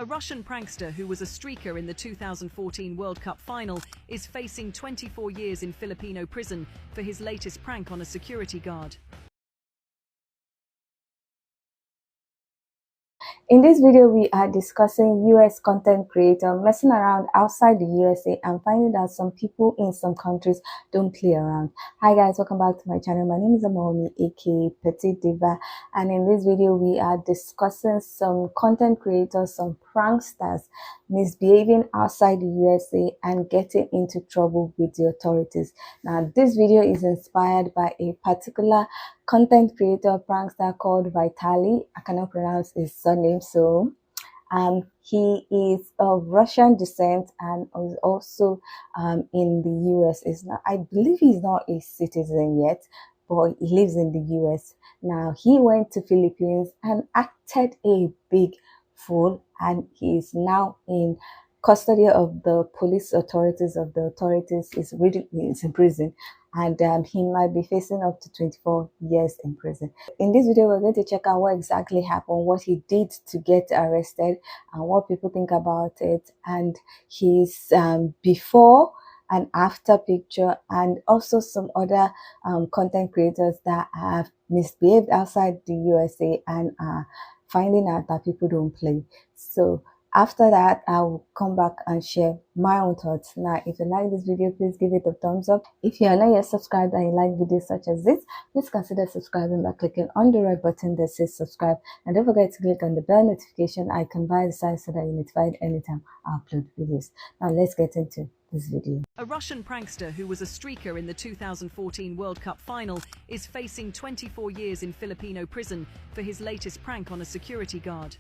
A Russian prankster who was a streaker in the 2014 World Cup final is facing 24 years in Filipino prison for his latest prank on a security guard. In this video, we are discussing US content creator messing around outside the USA and finding that some people in some countries don't play around. Hi guys, welcome back to my channel. My name is Amomi, aka Petite Diva, and in this video, we are discussing some content creators, some pranksters misbehaving outside the USA and getting into trouble with the authorities. Now, this video is inspired by a particular content creator prankster called Vitaly. I cannot pronounce his surname, so he is of Russian descent and is also in the US. I believe he's not a citizen yet, but he lives in the US. Now, he went to Philippines and acted a big fool, and he is now in custody of the police authorities. Is in prison, and he might be facing up to 24 years in prison. In this video, we're going to check out what exactly happened, what he did to get arrested, and what people think about it, and his before and after picture, and also some other content creators that have misbehaved outside the USA and are finding out that people don't play. So after that, I will come back and share my own thoughts. Now, if you like this video, please give it a thumbs up. If you are not yet subscribed and you like videos such as this, please consider subscribing by clicking on the red button that says subscribe. And don't forget to click on the bell notification icon by the side so that you're notified anytime I upload videos. Now, let's get into this video. A Russian prankster who was a streaker in the 2014 World Cup final is facing 24 years in Filipino prison for his latest prank on a security guard.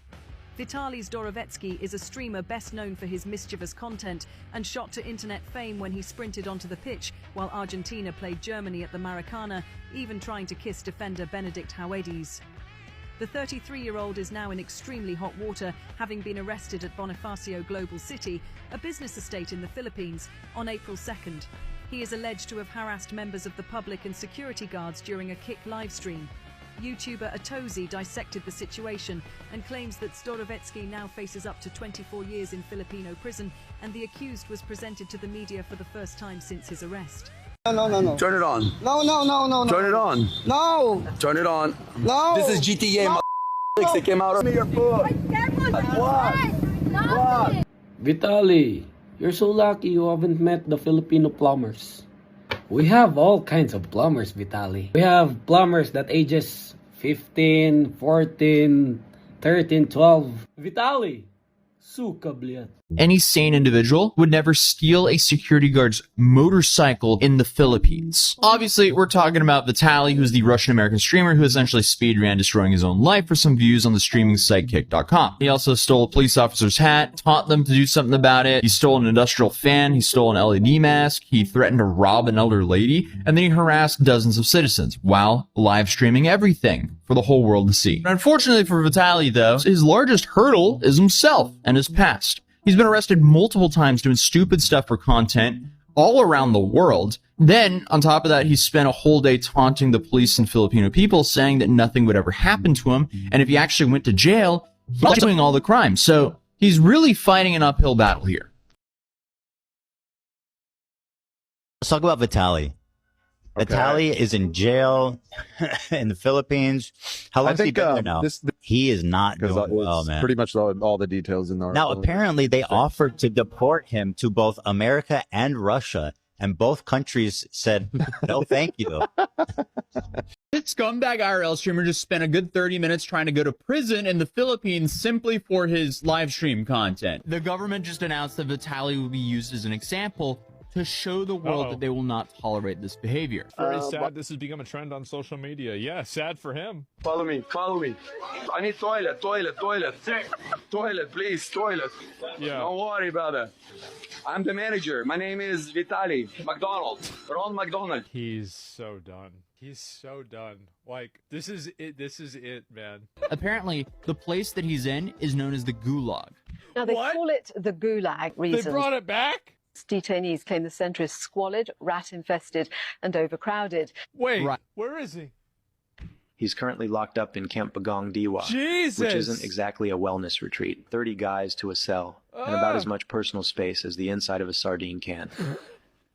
Vitaly Zdorovetsky is a streamer best known for his mischievous content and shot to internet fame when he sprinted onto the pitch while Argentina played Germany at the Maracana, even trying to kiss defender Benedict Hauedes. The 33-year-old is now in extremely hot water, having been arrested at Bonifacio Global City, a business estate in the Philippines, on April 2nd. He is alleged to have harassed members of the public and security guards during a Kick livestream. YouTuber Atozi dissected the situation and claims that Zdorovetsky now faces up to 24 years in Filipino prison, and the accused was presented to the media for the first time since his arrest. No. Turn it on. No. Turn it on. No. Turn it on. No. This is GTA. They came out of your foot. What? Vitaly, you're so lucky you haven't met the Filipino plumbers. We have all kinds of plumbers, Vitaly. We have plumbers that ages 15, 14, 13, 12. Vitaly, suka, блядь. Any sane individual would never steal a security guard's motorcycle in the Philippines. Obviously, we're talking about Vitaly, who's the Russian-American streamer who essentially speedran destroying his own life for some views on the streaming site Kick.com. He also stole a police officer's hat, taught them to do something about it. He stole an industrial fan, he stole an LED mask, he threatened to rob an elder lady, and then he harassed dozens of citizens while live streaming everything for the whole world to see. Unfortunately for Vitaly, though, his largest hurdle is himself and his past. He's been arrested multiple times doing stupid stuff for content all around the world. Then, on top of that, he spent a whole day taunting the police and Filipino people, saying that nothing would ever happen to him, and if he actually went to jail, he's doing all the crimes. So, he's really fighting an uphill battle here. Let's talk about Vitaly. Okay. Vitaly is in jail in the Philippines. How long has he been there now? He is not doing well, man. Pretty much all the details in there. Now, apparently, they offered to deport him to both America and Russia, and both countries said, no, thank you. This scumbag IRL streamer just spent a good 30 minutes trying to go to prison in the Philippines simply for his live stream content. The government just announced that Vitaly will be used as an example to show the world that they will not toilet this behavior. Very sad this has become a trend on social media. Yeah, sad for him. Follow me. I need toilet, please, toilet. Yeah. Don't worry, brother. I'm the manager. My name is Vitaly McDonald. Ron McDonald. He's so done. He's so done. Like, this is it, man. Apparently, the place that he's in is known as the Gulag. Now, they call it the Gulag reasons. They brought it back? Detainees claim the centre is squalid, rat-infested and overcrowded. Wait, where is he? He's currently locked up in Camp Petite Diva, Jesus! which isn't exactly a wellness retreat. 30 guys to a cell, and about as much personal space as the inside of a sardine can.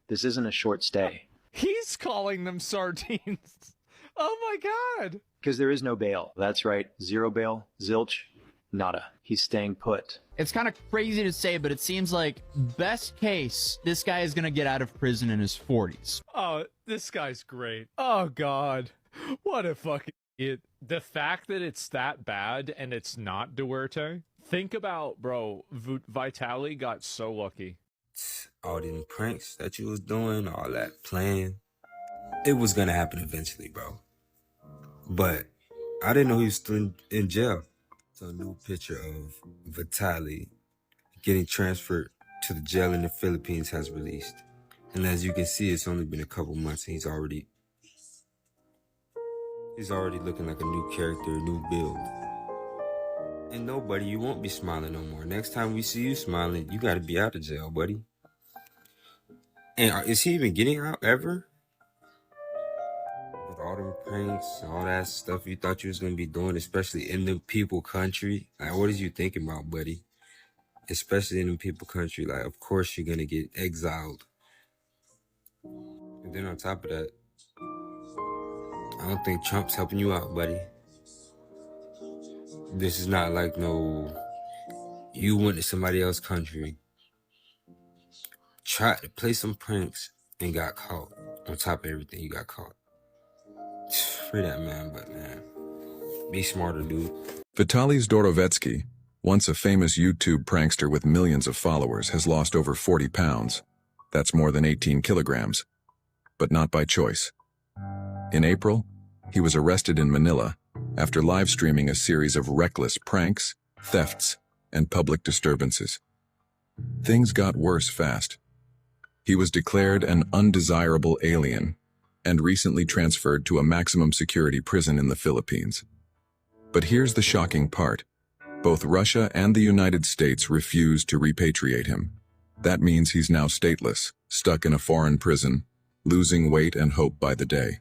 This isn't a short stay. He's calling them sardines. Oh my god. Because there is no bail. That's right. Zero bail, zilch, nada. He's staying put. It's kind of crazy to say, but it seems like best case, this guy is going to get out of prison in his 40s. Oh, this guy's great. Oh god. What a fucking idiot. The fact that it's that bad and it's not Duerte. Think about, bro, Vitali got so lucky. All them pranks that you was doing, all that playing, it was gonna happen eventually, bro. But I didn't know he was still in jail. So a new picture of Vitali getting transferred to the jail in the Philippines has released. And as you can see, it's only been a couple months and he's already looking like a new character, a new build. And no, buddy, you won't be smiling no more. Next time we see you smiling, you gotta be out of jail, buddy. And is he even getting out ever? With all them pranks, all that stuff you thought you was gonna be doing, especially in the people country. Like, what is you thinking about, buddy? Especially in the people country, like, of course you're gonna get exiled. And then on top of that, I don't think Trump's helping you out, buddy. This is not like no, you went to somebody else's country, tried to play some pranks, and got caught. On top of everything, you got caught. Free that man, but man, be smarter, dude. Vitaly Zdorovetski, once a famous YouTube prankster with millions of followers, has lost over 40 pounds. That's more than 18 kilograms. But not by choice. In April, he was arrested in Manila after live streaming a series of reckless pranks, thefts, and public disturbances. Things got worse fast. He was declared an undesirable alien and recently transferred to a maximum security prison in the Philippines. But here's the shocking part. Both Russia and the United States refused to repatriate him. That means he's now stateless, stuck in a foreign prison, losing weight and hope by the day.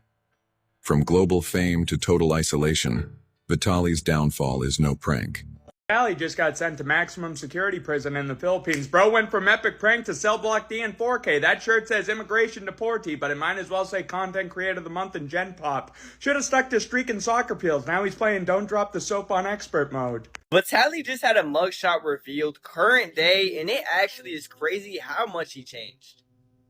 From global fame to total isolation, Vitaly's downfall is no prank. Vitaly just got sent to maximum security prison in the Philippines. Bro went from epic prank to cell block D in 4K. That shirt says immigration deportee, but it might as well say content creator of the month in Gen Pop. Should have stuck to streaking soccer peels. Now he's playing don't drop the soap on expert mode. Vitaly just had a mugshot revealed current day, and it actually is crazy how much he changed.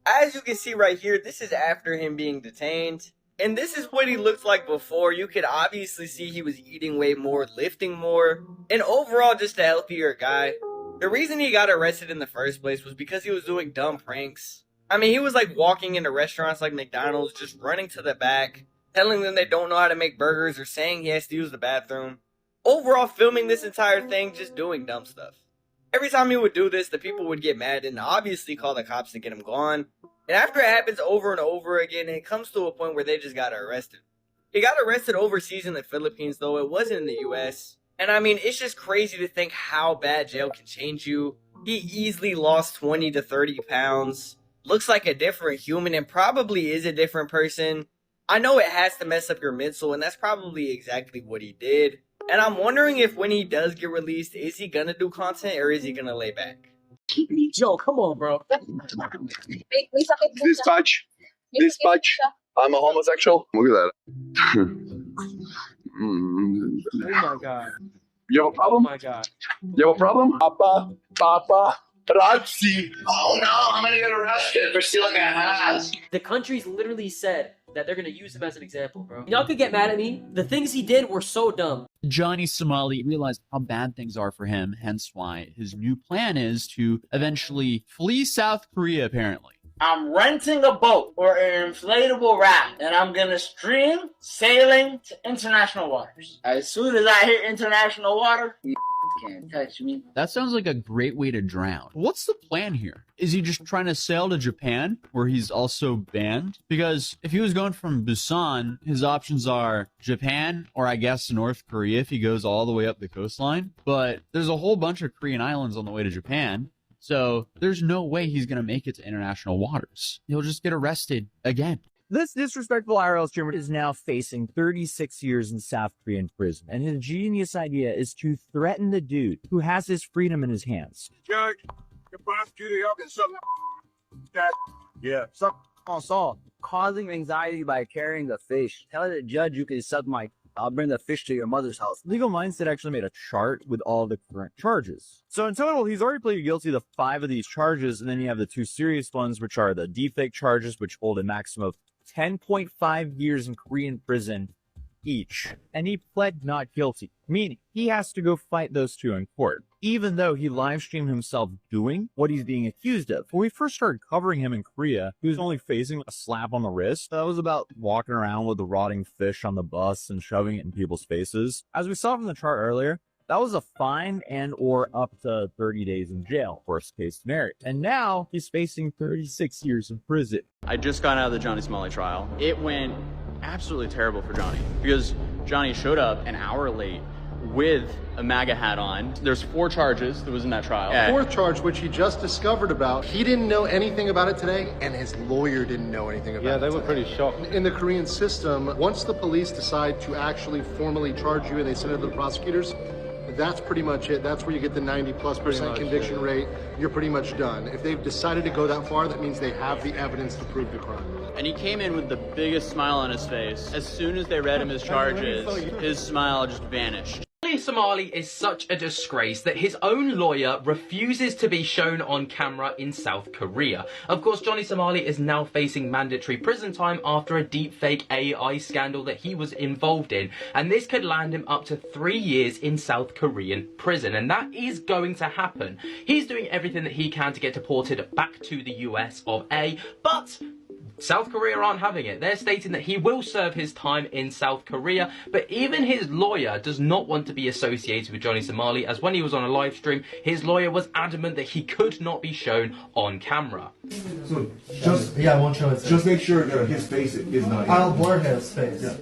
As you can see right here, this is after him being detained. And this is what he looked like before. You could obviously see he was eating way more, lifting more, and overall just a healthier guy. The reason he got arrested in the first place was because he was doing dumb pranks. I mean, he was like walking into restaurants like McDonald's, just running to the back, telling them they don't know how to make burgers or saying he has to use the bathroom. Overall, filming this entire thing, just doing dumb stuff. Every time he would do this, the people would get mad and obviously call the cops to get him gone. And after it happens over and over again, it comes to a point where they just got arrested. He got arrested overseas in the Philippines, though. It wasn't in the US. And I mean, it's just crazy to think how bad jail can change you. He easily lost 20 to 30 pounds. Looks like a different human and probably is a different person. I know it has to mess up your mental, and that's probably exactly what he did. And I'm wondering if when he does get released, is he gonna do content or is he gonna lay back? Joe, come on, bro. This touch, I'm a homosexual. Look at that. Oh my god. You have a problem? Oh my god. You have a problem? Papa, Razzi. Oh no, I'm gonna get arrested for stealing a hat. The country's literally said that they're gonna use him as an example, bro. Y'all could get mad at me. The things he did were so dumb. Johnny Somali realized how bad things are for him, hence why his new plan is to eventually flee South Korea, apparently. I'm renting a boat or an inflatable raft, and I'm gonna stream sailing to international waters. As soon as I hit international water, you can't touch me. That sounds like a great way to drown. What's the plan here? Is he just trying to sail to Japan, where he's also banned? Because if he was going from Busan, his options are Japan or I guess North Korea if he goes all the way up the coastline. But there's a whole bunch of Korean islands on the way to Japan. So there's no way he's going to make it to international waters. He'll just get arrested again. This disrespectful IRL streamer is now facing 36 years in South Korean prison, and his genius idea is to threaten the dude who has his freedom in his hands. Judge, the prosecutor, y'all can suck that. Yeah. Suck assault, causing anxiety by carrying the fish. Tell the judge you can suck my. I'll bring the fish to your mother's house. Legal Mindset actually made a chart with all the current charges. So in total, he's already pleaded guilty to 5 of these charges, and then you have the 2 serious ones, which are the deepfake charges, which hold a maximum of 10.5 years in Korean prison each. And he pled not guilty, meaning he has to go fight those 2 in court, even though he live streamed himself doing what he's being accused of. When we first started covering him in Korea, he was only facing a slap on the wrist. That was about walking around with the rotting fish on the bus and shoving it in people's faces. As we saw from the chart earlier, that was a fine and or up to 30 days in jail, worst case scenario. And now he's facing 36 years in prison. I just got out of the Johnny Smalley trial. It went absolutely terrible for Johnny because Johnny showed up an hour late with a MAGA hat on. There's 4 charges that was in that trial. Fourth charge, which he just discovered about, he didn't know anything about it today, and his lawyer didn't know anything about it. Yeah, they were pretty shocked. In the Korean system, once the police decide to actually formally charge you and they send it to the prosecutors, that's pretty much it. That's where you get the 90+% conviction rate. You're pretty much done. If they've decided to go that far, that means they have the evidence to prove the crime. And he came in with the biggest smile on his face. As soon as they read him his charges, his smile just vanished. Johnny Somali is such a disgrace that his own lawyer refuses to be shown on camera in South Korea. Of course, Johnny Somali is now facing mandatory prison time after a deepfake AI scandal that he was involved in, and this could land him up to 3 years in South Korean prison, and that is going to happen. He's doing everything that he can to get deported back to the US of A, but South Korea aren't having it. They're stating that he will serve his time in South Korea, but even his lawyer does not want to be associated with Johnny Somali, as when he was on a live stream, his lawyer was adamant that he could not be shown on camera. So I won't show his face. Just make sure that his face is not. I'll blur his face. Yeah.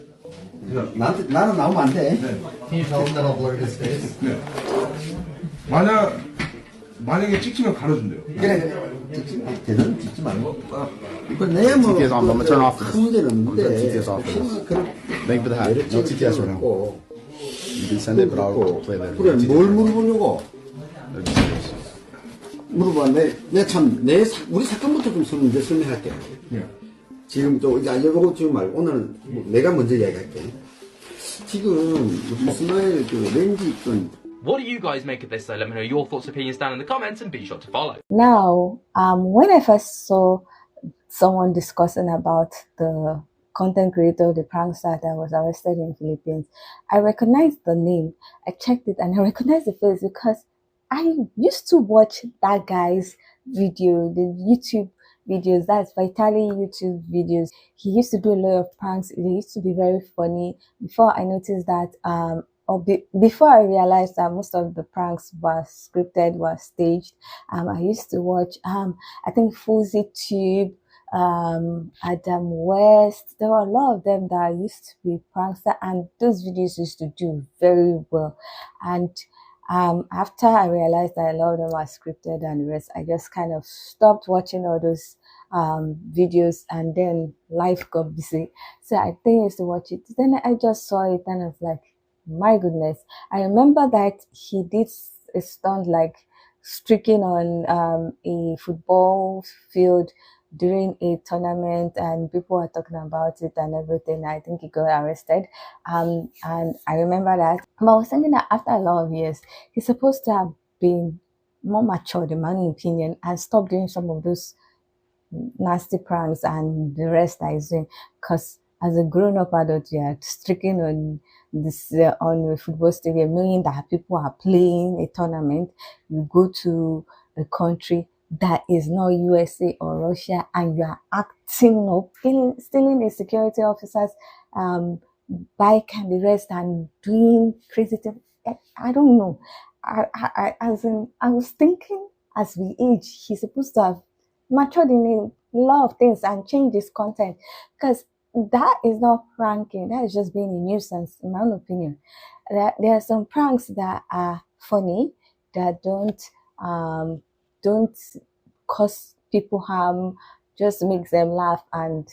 나는 나오면 안 돼. Can you tell him that I'll blur his face? 네. 만약에 찍히면 가려준대요. 그래. 제대로 찍지 말고. 이거 내야 뭐. TTS on. I'm gonna turn off this. TTS off this. Thank you for the hat. No TTS right now. You can send it, but I'll play later. 그래, 뭘 물어보려고? 물어봐. 우리 사건부터 좀 설명할게. 지금 또 이제 알려보고 지금 말고 오늘 내가 먼저 이야기할게. 지금 이스마엘 그 렌즈 입던. What do you guys make of this though? Let me know your thoughts, opinions down in the comments, and be sure to follow. Now, when I first saw someone discussing about the content creator, the prankster that was arrested in the Philippines, I recognized the name. I checked it and I recognized the face because I used to watch that guy's video, the YouTube videos, that's Vitali YouTube videos. He used to do a lot of pranks. They used to be very funny. Before I noticed that, before I realized that most of the pranks were scripted, were staged, I used to watch, I think Fuzzy Tube, Adam West. There were a lot of them that used to be prankster, and those videos used to do very well. And after I realized that a lot of them were scripted and the rest, I just kind of stopped watching all those videos, and then life got busy. So I think I used to watch it. Then I just saw it and I was like, my goodness. I remember that he did a stunt like streaking on a football field during a tournament, and people were talking about it and everything. I think he got arrested, and I remember that. But I was thinking that after a lot of years, he's supposed to have been more mature, in my opinion, and stop doing some of those nasty pranks and the rest that he's doing. Because as a grown-up adult, you're streaking on this on a football stadium, knowing that people are playing a tournament. You go to a country that is not USA or Russia, and you are acting up, stealing a security officer's bike and the rest, and doing crazy things. I don't know. I was thinking, as we age, he's supposed to have matured in a lot of things and changed his content, because that is not pranking. That is just being a nuisance, in my own opinion. There are some pranks that are funny, that don't cause people harm, just makes them laugh, and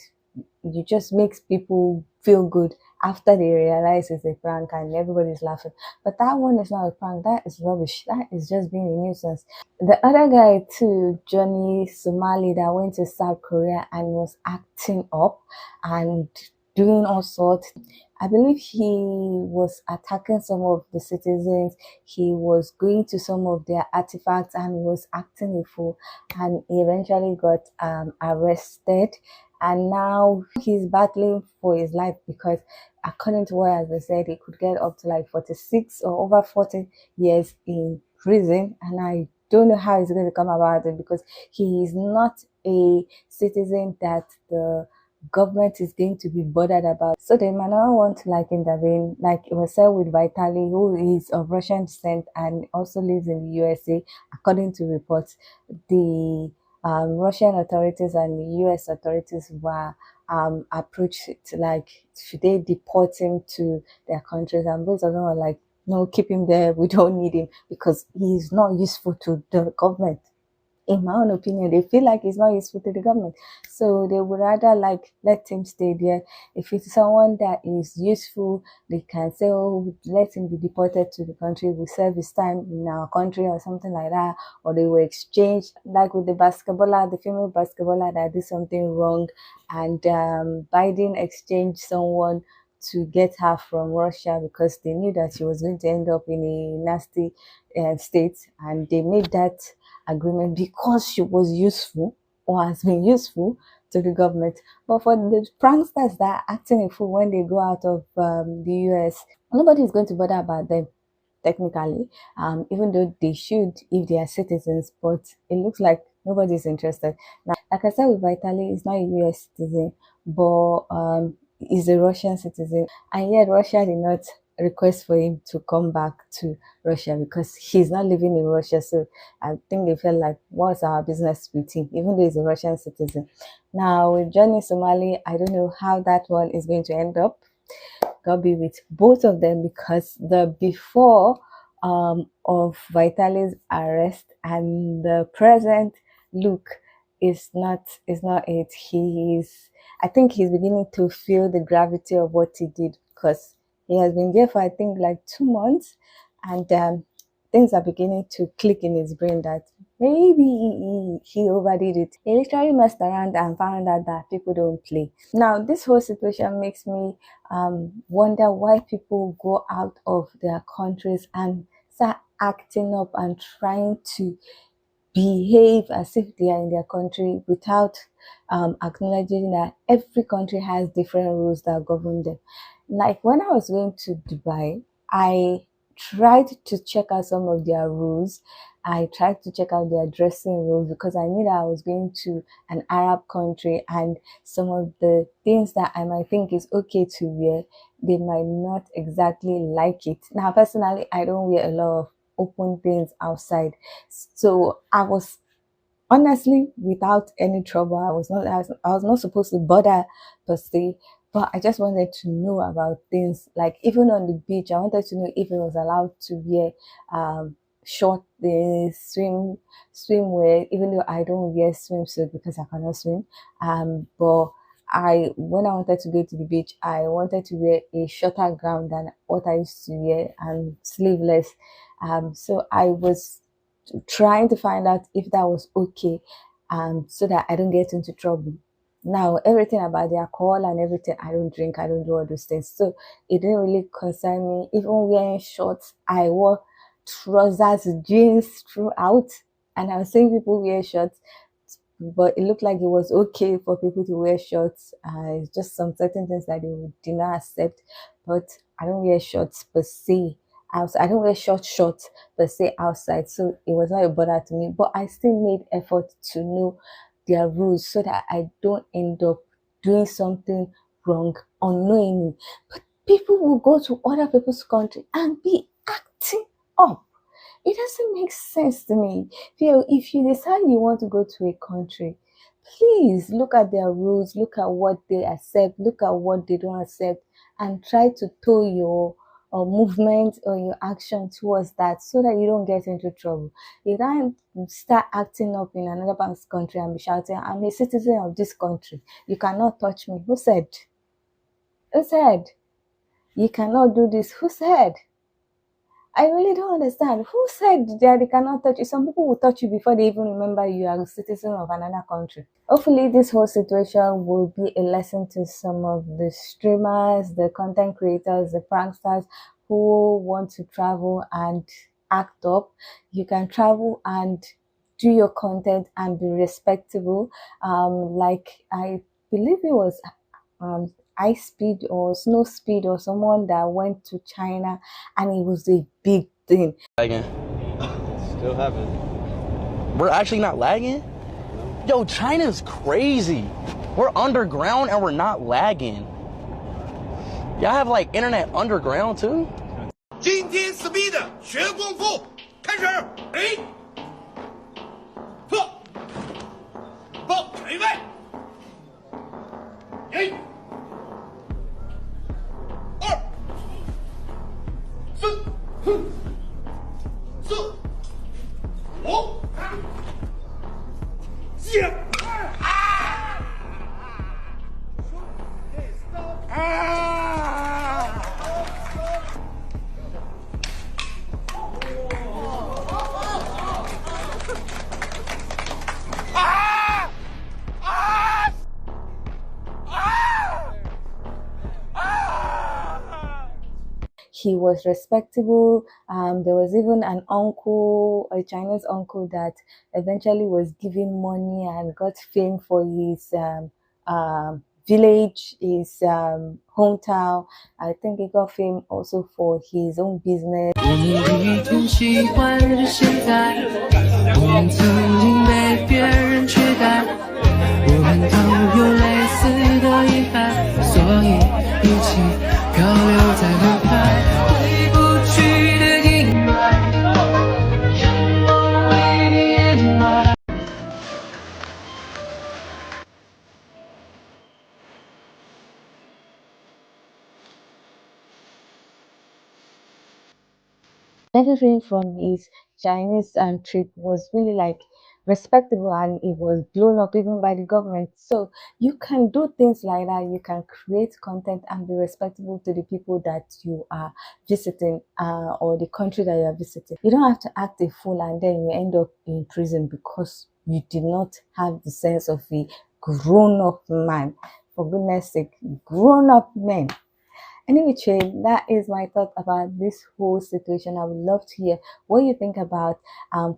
you just makes people feel good after they realize it's a prank and everybody's laughing. But that one is not a prank. That is rubbish. That is just being a nuisance. The other guy too, Johnny Somali, that went to South Korea and was acting up and doing all sorts. I believe he was attacking some of the citizens. He was going to some of their artifacts and was acting a fool, and he eventually got arrested. And now he's battling for his life because, according to what they said, he could get up to like 46 or over 40 years in prison. And I don't know how he's going to come about it, because he is not a citizen that the government is going to be bothered about. So they might not want to like intervene, like it was said with Vitali, who is of Russian descent and also lives in the USA. According to reports, the Russian authorities and the US authorities were approached to like, should they deport him to their countries, and both of them were like, no, keep him there, we don't need him because he's not useful to the government. In my own opinion, they feel like it's not useful to the government, so they would rather like let him stay there. If it's someone that is useful, they can say, oh, let him be deported to the country, we serve his time in our country or something like that, or they will exchange, like with the basketballer, the female basketballer that did something wrong, and Biden exchanged someone to get her from Russia because they knew that she was going to end up in a nasty state, and they made that agreement because she was useful or has been useful to the government. But for the pranksters that are acting a fool when they go out of the US, nobody is going to bother about them technically, even though they should if they are citizens, but it looks like nobody is interested. Now, like I said with Vitali, he's not a US citizen, but he's a Russian citizen, and yet Russia did not request for him to come back to Russia because he's not living in Russia. So I think they felt like, what's our business with him, even though he's a Russian citizen. Now with Johnny Somali, I don't know how that one is going to end up. God be with both of them, because the before of Vitali's arrest and the present look is not it. I think he's beginning to feel the gravity of what he did, because he has been there for I think like 2 months, and things are beginning to click in his brain that maybe he overdid it. He literally messed around and found out that people don't play. Now, this whole situation makes me wonder why people go out of their countries and start acting up and trying to behave as if they are in their country without acknowledging that every country has different rules that govern them. Like when I was going to Dubai, I tried to check out some of their rules. I tried to check out their dressing rules because I knew that I was going to an Arab country, and some of the things that I might think is okay to wear, they might not exactly like it. Now, personally, I don't wear a lot of open things outside, so I was honestly without any trouble. I was not supposed to bother per se, but I just wanted to know about things. Like even on the beach, I wanted to know if it was allowed to wear short swimwear, even though I don't wear swimsuit because I cannot swim. But when I wanted to go to the beach, I wanted to wear a shorter gown than what I used to wear and sleeveless. So I was trying to find out if that was okay, so that I don't get into trouble. Now, everything about the alcohol and everything, I don't drink, I don't do all those things. So it didn't really concern me. Even wearing shorts, I wore trousers, jeans throughout. And I was seeing people wear shorts, but it looked like it was okay for people to wear shorts. It's just some certain things that they did not accept. But I don't wear shorts per se outside. I don't wear shorts per se outside, so it was not a bother to me. But I still made effort to know their rules so that I don't end up doing something wrong unknowingly. But people will go to other people's country and be acting up. It doesn't make sense to me. If you decide you want to go to a country, please look at their rules, look at what they accept, look at what they don't accept, and try to toe or movement or your action towards that so that you don't get into trouble. You don't start acting up in another person's country and be shouting, I'm a citizen of this country. You cannot touch me. Who said? Who said? You cannot do this. Who said? I really don't understand. Who said that they cannot touch you? Some people will touch you before they even remember you are a citizen of another country. Hopefully, this whole situation will be a lesson to some of the streamers, the content creators, the pranksters who want to travel and act up. You can travel and do your content and be respectable. Like I believe it was Ice Speed or Snow Speed or someone that went to China and it was a big thing. Lagging. Still happen. We're actually not lagging? Yo, China's crazy. We're underground and we're not lagging. Y'all have like internet underground too? 今天 speed 学功夫，开始，哎，坐，抱腿位，一，二，三，四，五，七，He was respectable. There was even an uncle, a Chinese uncle, that eventually was giving money and got fame for his village, his hometown. I think he got fame also for his own business. Everything from his Chinese trip was really like respectable and it was blown up even by the government. So you can do things like that. You can create content and be respectable to the people that you are visiting or the country that you are visiting. You don't have to act a fool and then you end up in prison because you did not have the sense of a grown-up man. For goodness sake, grown-up men. Anyway, that is my thought about this whole situation. I would love to hear what you think about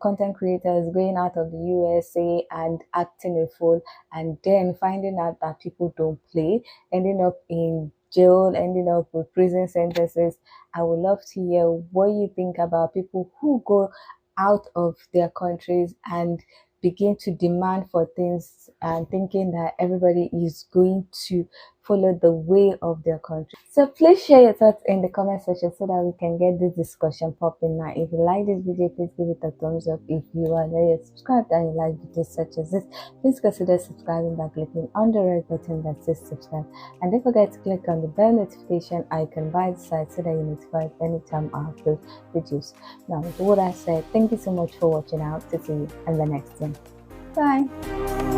content creators going out of the USA and acting a fool and then finding out that people don't play, ending up in jail, ending up with prison sentences. I would love to hear what you think about people who go out of their countries and begin to demand for things and thinking that everybody is going to follow the way of their country. So please share your thoughts in the comment section so that we can get this discussion popping. Now, if you like this video, please give it a thumbs up. If you are not yet subscribed and you like videos such as this, please consider subscribing by clicking on the red button that says subscribe. And don't forget to click on the bell notification icon by the side so that you're notified anytime I upload videos. Now, with all that said, thank you so much for watching out. To see you in the next one. Bye.